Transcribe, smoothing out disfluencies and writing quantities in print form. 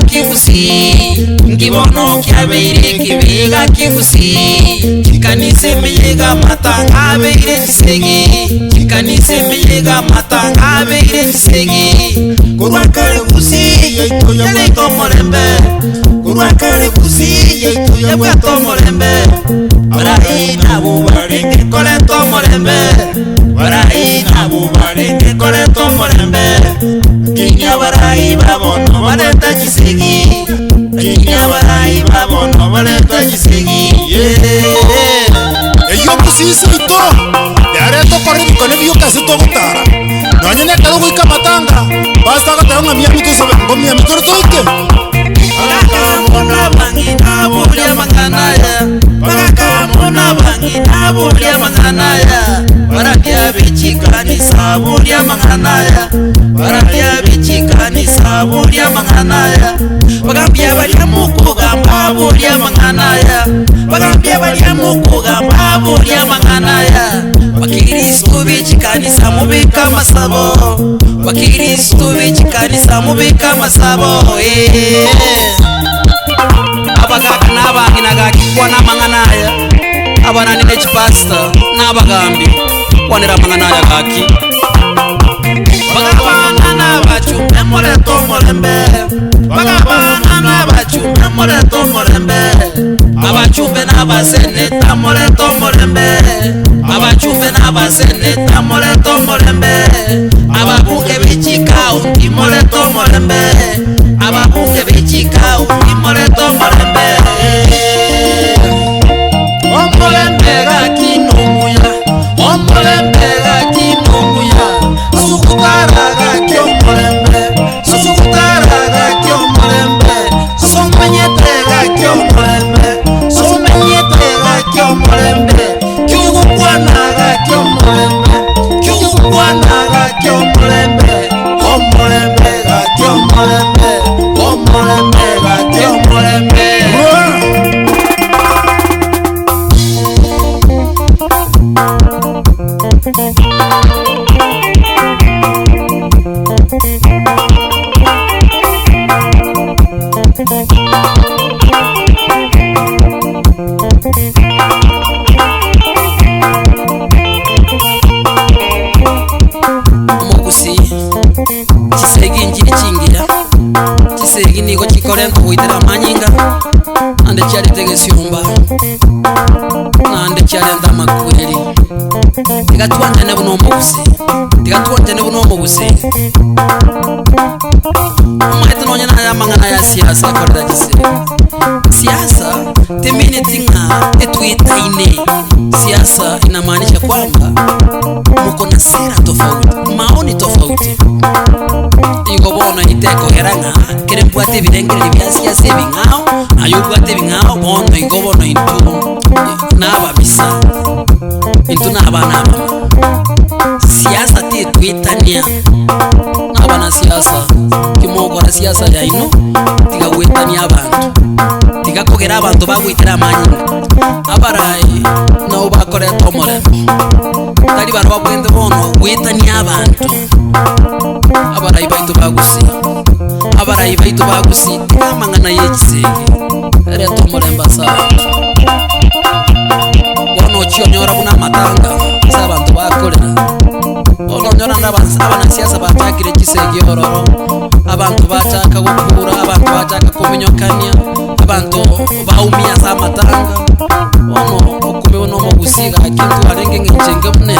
kibusi ngibono kyabeire kibiga kibusi kikanise miyega matanga beire kisegi kikanise miyega matanga beire kisegi kurwakare busi yeito yato morembe kurwakare busi yeito yato morembe baraina bubare kole to morembe baraina bubare kole to morembe kinya barai babono bareta kisegi kinya barai babono bareta kisegi eyo busisa ito yareto corre bikone biyo kasi to gutara nanyene kalo guika matanga basta gatanga miami to sabe ngomia mitoro toike mona bangina bulia manganaya baka mona bangina bulia manganaya barakia bichikani sabulia manganaya barakia bichikani sabulia manganaya bagambia balia mukugamba bulia manganaya bagambia balia mukugamba bulia manganaya bakiristo bichikani samubika masabo bakiristo bichikani samubika masabo abagaka n'abanginaga kikwana manganaya abanani n'ekipasta n'abagambi kwanira manganaya gaki bagabana n'abachumbe moleto molembe bagabana n'abachumbe moleto molembe abachumbe n'abaseneta moleto molembe abachumbe n'abaseneta moleto molembe ababuke bichikao ndi moleto molembe ababuke bichikao ndi moleto molembe omolembe gakinumuya omolembe gakinumuya sukutaraga kyomolembe sukutaraga kyomolembe somenyetega kyomolembe somenyetega kyomolembe kyugukwana kyomolembe kyugukwana kyomolembe omolembe kyomolembe omolembe kyomolembe kisegi njiri chingira kisegi niko chikorento kuitira manyinga ande chari tegesiumba ande chari ndamakweli tikatuanjane buno mubuse umwete nonyana ya mangana ya siasa korda kisegi siasa temene tinga etwitaine siasa inamaanisha kwamba muko na sera tofauti maoni tofauti igobona iteko heranga kerembwate birengere bya siasa bingao ayubwate bingao bono igobona intu naba bisa intu naba siasa ti twitania naba na siasa kimoko na siasa ya ino tigawetania abantu tigakogera abantu bagwitira manyinga abarai na ubakore tomorembo tari barwa bwende bono gwetania abantu abarai baitu bagusi tikamangana yekisege ere tomoremba sawa bono chionyora buna matanga sabantu bakorera bono nyora abana siasa batakire kisege ororo abantu bachaka gukura abantu bachaka kuminyokania abantu baumia za matanga bono okume bono mugusiga kintu arenge nginjenge mune